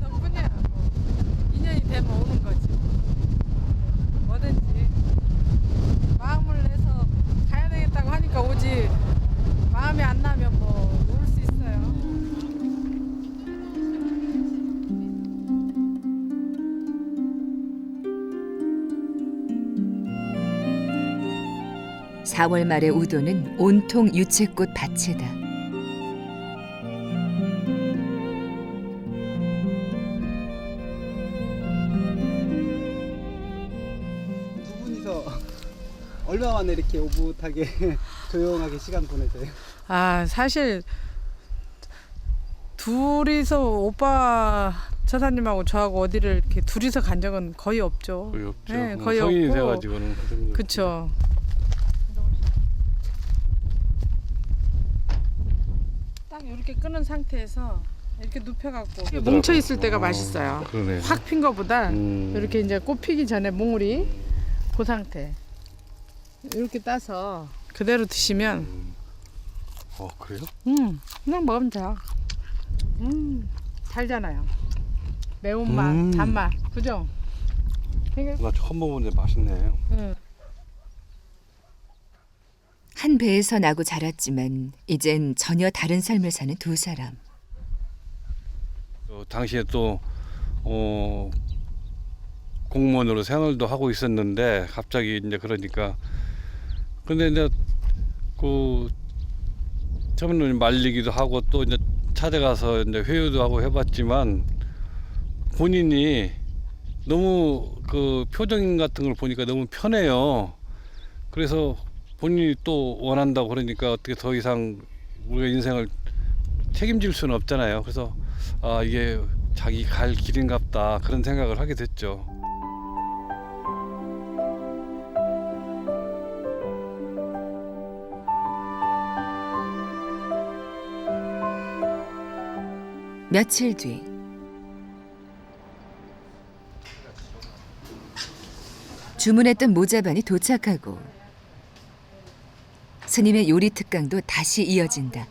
덕분이야. 인연이 되면 오는 거지. 뭐든지 마음을 내서 가야 되겠다고 하니까 오지. 마음이 안 나면 뭐 올 수 있어요. 4월 말의 우도는 온통 유채꽃 밭이다. 두 분이서 얼마 만에 이렇게 오붓하게 조용하게 시간 보내세요? 아, 사실 둘이서 오빠 처사님하고 저하고 어디를 이렇게 둘이서 간 적은 거의 없죠. 거의 없죠. 네, 뭐 거의 성인이 없고. 돼가지고는 그런 거. 그쵸. 딱 이렇게 끄는 상태에서 이렇게 눕혀갖고 뭉쳐 있을 때가 맛있어요. 그러네. 확 핀 거보다 이렇게 이제 꽃 피기 전에 몽우리 그 상태 이렇게 따서 그대로 드시면 그래요? 그냥 먹으면 돼요. 달잖아요. 매운맛, 단맛, 그죠? 나 처음 먹어보는데 맛있네. 한 배에서 나고 자랐지만 이젠 전혀 다른 삶을 사는 두 사람. 당시에 또 공무원으로 생활도 하고 있었는데 갑자기 이제 그러니까 근데 이제 그 처음에는 말리기도 하고 또 이제 찾아가서 이제 회유도 하고 해봤지만 본인이 너무 그 표정 같은 걸 보니까 너무 편해요. 그래서 본인이 또 원한다고 그러니까 어떻게 더 이상 우리가 인생을 책임질 수는 없잖아요. 그래서 아 이게 자기 갈 길인갑다 그런 생각을 하게 됐죠. 며칠 뒤 주문했던 모자반이 도착하고 스님의 요리 특강도 다시 이어진다.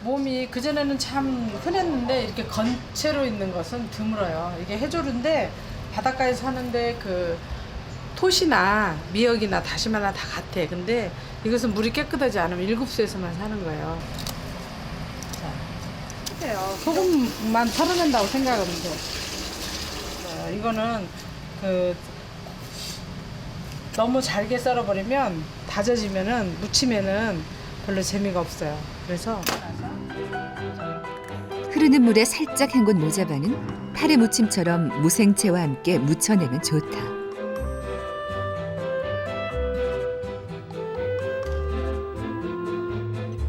몸이 그전에는 참 흔했는데 이렇게 건체로 있는 것은 드물어요. 이게 해조류인데 바닷가에 사는데 그 톳이나 미역이나 다시마나 다 같아. 근데 이것은 물이 깨끗하지 않으면 일급수에서만 사는 거예요. 자, 소금만 털어낸다고 생각하면 돼. 이거는 그 너무 잘게 썰어버리면 다져지면은 무치면은 별로 재미가 없어요. 그래서 흐르는 물에 살짝 헹군 모자반은 파래 무침처럼 무생채와 함께 무쳐내면 좋다.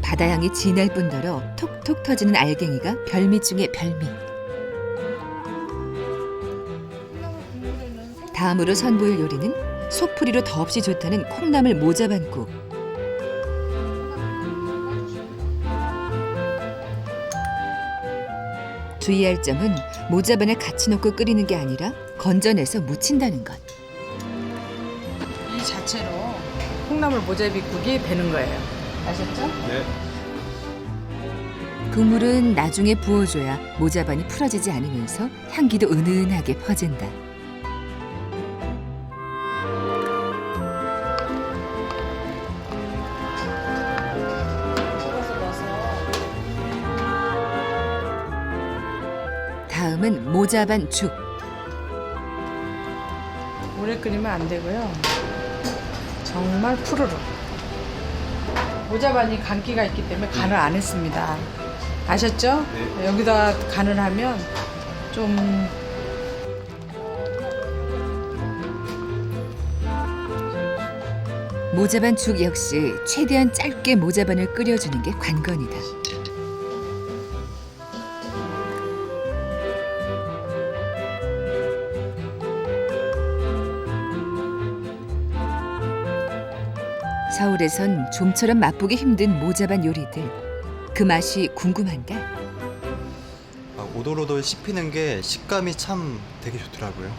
바다향이 진할 뿐더러 톡톡 터지는 알갱이가 별미 중의 별미. 다음으로 선보일 요리는 속풀이로 더없이 좋다는 콩나물 모자반국. 주의할 점은 모자반을 같이 넣고 끓이는 게 아니라 건져내서 무친다는 것. 이 자체로 콩나물 모자비국이 되는 거예요. 아셨죠? 네. 국물은 나중에 부어줘야 모자반이 풀어지지 않으면서 향기도 은은하게 퍼진다. 다음은 모자반 죽. 오래 끓이면 안 되고요. 정말 푸르르. 모자반이 간기가 있기 때문에 간을 안 했습니다. 아셨죠? 네. 여기다 간을 하면 좀 모자반 죽 역시 최대한 짧게 모자반을 끓여주는 게 관건이다. 서울에선 좀처럼 맛보기 힘든 모자반 요리들. 그 맛이 궁금한가? 오돌오돌 씹히는 게 식감이 참 되게 좋더라고요.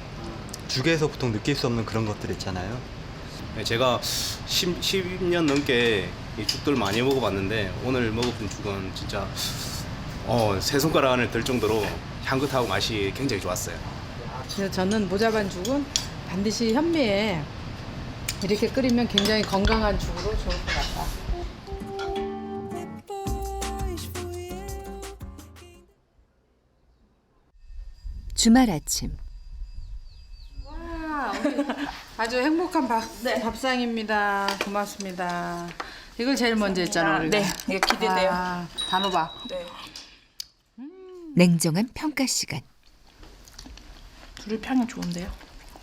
죽에서 보통 느낄 수 없는 그런 것들 있잖아요. 네, 제가 10년 넘게 이 죽들 많이 먹어봤는데 오늘 먹어본 죽은 진짜 세 손가락 안에 들 정도로 향긋하고 맛이 굉장히 좋았어요. 그래서 저는 모자반죽은 반드시 현미에 이렇게 끓이면 굉장히 건강한 죽으로 좋을 것 같다. 주말 아침. 와, 아주 행복한 밥상입니다. 고맙습니다. 이걸 제일 먼저 했잖아, 우리가. 네, 이게 기대돼요. 단호박. 네. 냉정한 평가 시간. 둘이 평이 좋은데요.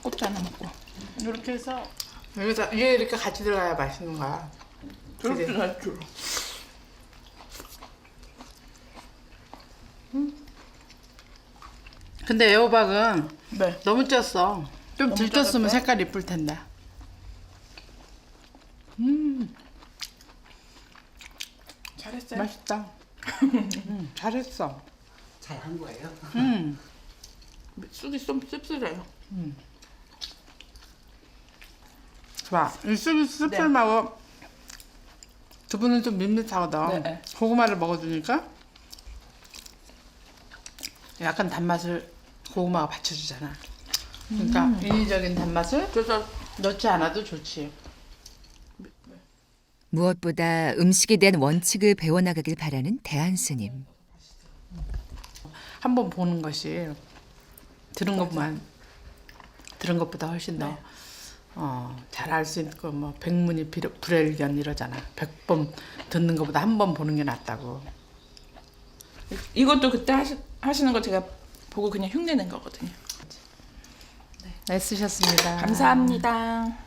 꽃도 하나 먹고. 이렇게 해서 여기서 위에 이렇게 같이 들어가야 맛있는 거야. 저렇게 잘 줄. 근데 애호박은 네. 너무 쪘어. 좀 너무 덜 쪘으면 쪄졌어요? 색깔 이쁠 텐데. 잘했어요. 맛있다. 잘했어. 잘한 거예요? 쑥이 좀 씁쓸해요. 좋아. 이 쑥이 씁쓸하고 두부는 좀 밋밋하거든. 네. 고구마를 먹어주니까 약간 단맛을 고구마가 받쳐주잖아. 그러니까 인위적인 단맛을 넣지 않아도 좋지. 무엇보다 음식에 대한 원칙을 배워나가길 바라는 대한 스님. 한번 보는 것이 들은 것보다 훨씬 더 잘 알 수 있고 뭐 백문이 불여일견 이러잖아. 100번 듣는 것보다 한 번 보는 게 낫다고. 이것도 그때 하시는 거 제가 보고 그냥 흉내낸 거거든요. 애쓰셨습니다. 감사합니다.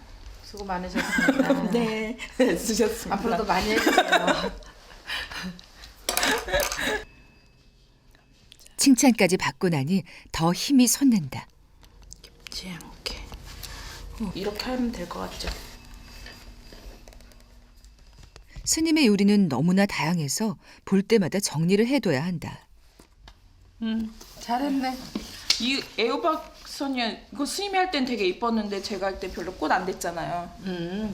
수고 많으셨습니다. 네, 애쓰셨습니다. 앞으로도 많이 해주세요. 칭찬까지 받고 나니 더 힘이 솟는다. 쉽지 않게. 이렇게 하면 될 것 같죠? 스님의 요리는 너무나 다양해서 볼 때마다 정리를 해둬야 한다. 잘했네. 이 애호박 선이 이거 스님이 할 땐 되게 이뻤는데 제가 할 때 별로 꽃 안 됐잖아요.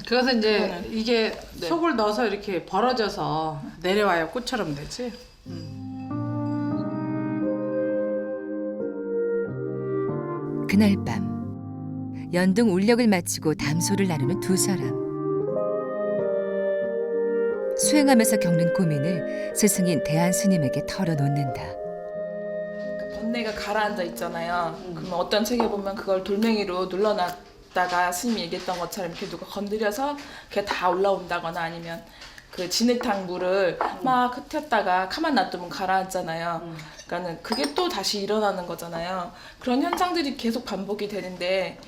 그래서 이제 그거는- 이게 네. 속을 넣어서 이렇게 벌어져서 내려와야 꽃처럼 되지. 그날 밤 연등 울력을 마치고 담소를 나누는 두 사람. 수행하면서 겪는 고민을 스승인 대한 스님에게 털어놓는다. 번뇌가 가라앉아 있잖아요. 그러면 어떤 책에 보면 그걸 돌멩이로 눌러놨다가 스님이 얘기했던 것처럼 이렇게 누가 건드려서 그게 다 올라온다거나 아니면 그 진흙탕 물을 막 흩었다가 가만 놔두면 가라앉잖아요. 그러니까는 그게 또 다시 일어나는 거잖아요. 그런 현상들이 계속 반복이 되는데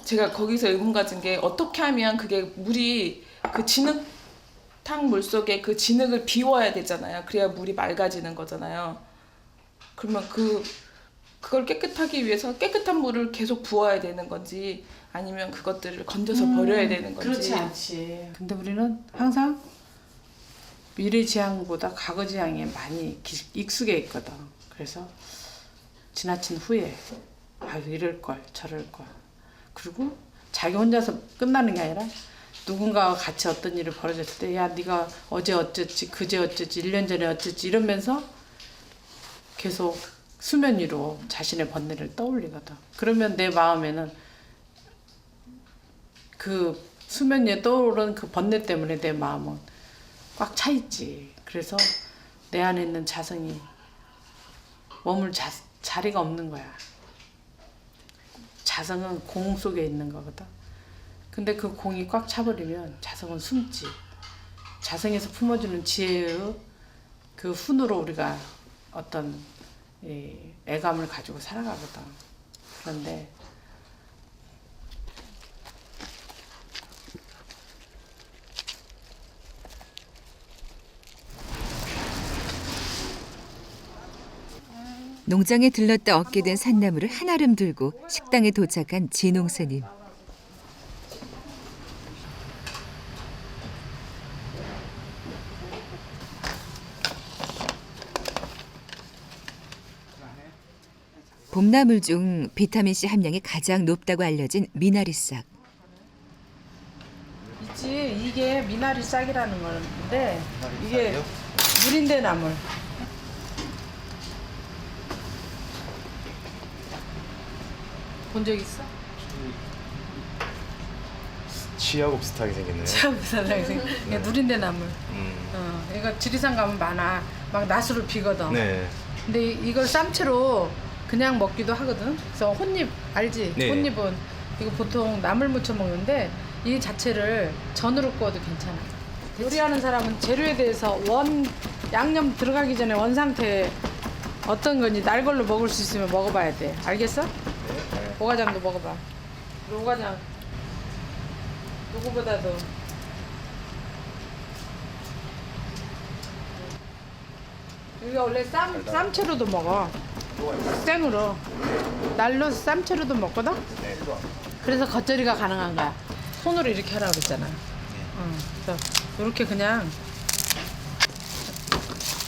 제가 거기서 의문 가진 게 어떻게 하면 그게 물이 그 진흙탕 물 속에 그 진흙을 비워야 되잖아요. 그래야 물이 맑아지는 거잖아요. 그러면 그걸 깨끗하기 위해서 깨끗한 물을 계속 부어야 되는 건지 아니면 그것들을 건져서 버려야 되는 건지. 그렇지 않지. 근데 우리는 항상 미래지향보다 과거지향에 많이 익숙해 있거든. 그래서 지나친 후에 이럴 걸 저럴 걸. 그리고 자기 혼자서 끝나는 게 아니라 누군가와 같이 어떤 일이 벌어졌을 때 야 네가 어제 어쨌지 그제 어쨌지 1년 전에 어쨌지 이러면서 계속 수면 위로 자신의 번뇌를 떠올리거든. 그러면 내 마음에는 그 수면 위에 떠오르는 그 번뇌 때문에 내 마음은 꽉 차 있지. 그래서 내 안에 있는 자성이 머물 자리가 없는 거야. 자성은 공 속에 있는 거거든. 근데 그 공이 꽉 차버리면 자성은 숨지. 자성에서 품어주는 지혜의 그 훈으로 우리가 어떤 애감을 가지고 살아가거든. 그런데 농장에 들렀다 얻게 된 산나물을 한아름 들고 식당에 도착한 진홍 스님. 봄나물 중 비타민C 함량이 가장 높다고 알려진 미나리싹. 있지, 이게 미나리 싹이라는 건데 이게 누린대 나물. 본 적 있어? 치하고 비슷하게 생겼네요. 참 비슷하게 생긴. 이게 누린대 나물. 이거 지리산 가면 많아. 막 낫으로 비거든. 네. 근데 이걸 쌈채로 그냥 먹기도 하거든. 그래서 혼잎 알지? 네. 혼잎은 이거 보통 나물 무쳐 먹는데 이 자체를 전으로 구워도 괜찮아. 요리하는 사람은 재료에 대해서 양념 들어가기 전에 원 상태 어떤 거니 날 걸로 먹을 수 있으면 먹어봐야 돼. 알겠어? 네. 오가장도 먹어봐. 오가장 누구보다도 이거 원래 쌈채로도 먹어. 생으로 날로 쌈채로도 먹거든. 그래서 겉절이가 가능한 거야. 손으로 이렇게 하라고 그랬잖아. 그래서 이렇게 그냥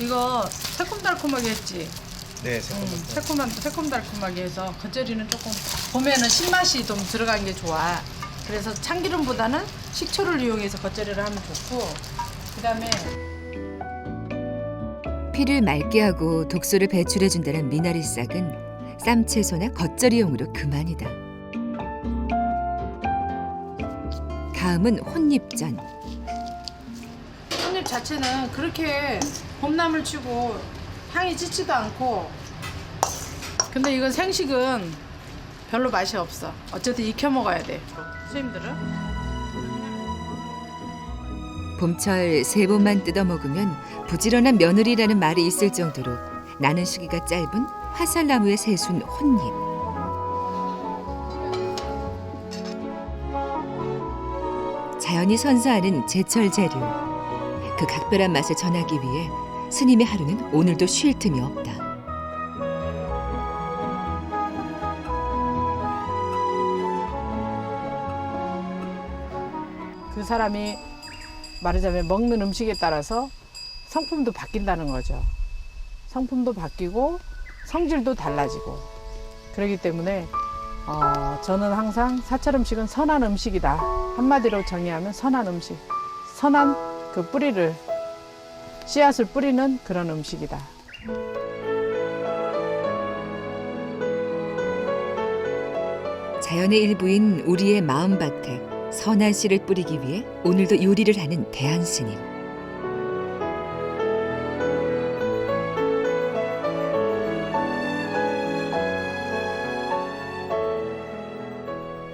이거 새콤달콤하게 했지. 네, 새콤달콤하게 해서 겉절이는 조금 봄에는 신맛이 좀 들어간 게 좋아. 그래서 참기름보다는 식초를 이용해서 겉절이를 하면 좋고, 그다음에 피를 맑게 하고 독소를 배출해준다는 미나리 싹은 쌈채소나 겉절이용으로 그만이다. 다음은 혼잎전. 혼잎 자체는 그렇게 봄나물 치고 향이 찌지도 않고, 근데 이건 생식은 별로 맛이 없어. 어쨌든 익혀 먹어야 돼. 선생님들은? 봄철 3번만 뜯어 먹으면 부지런한 며느리라는 말이 있을 정도로 나는 시기가 짧은 화살나무에 새순 혼잎. 자연이 선사하는 제철 재료. 그 각별한 맛을 전하기 위해 스님의 하루는 오늘도 쉴 틈이 없다. 그 사람이 말하자면 먹는 음식에 따라서 성품도 바뀐다는 거죠. 성품도 바뀌고 성질도 달라지고. 그렇기 때문에 저는 항상 사찰 음식은 선한 음식이다. 한마디로 정의하면 선한 음식. 선한 그 뿌리를, 씨앗을 뿌리는 그런 음식이다. 자연의 일부인 우리의 마음밭에 선한 씨를 뿌리기 위해 오늘도 요리를 하는 대한스님.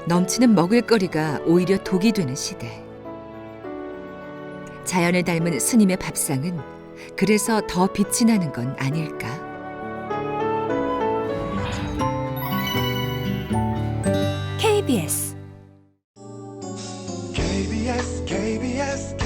넘치는 먹을거리가 오히려 독이 되는 시대. 자연을 닮은 스님의 밥상은 그래서 더 빛이 나는 건 아닐까? KBS KBS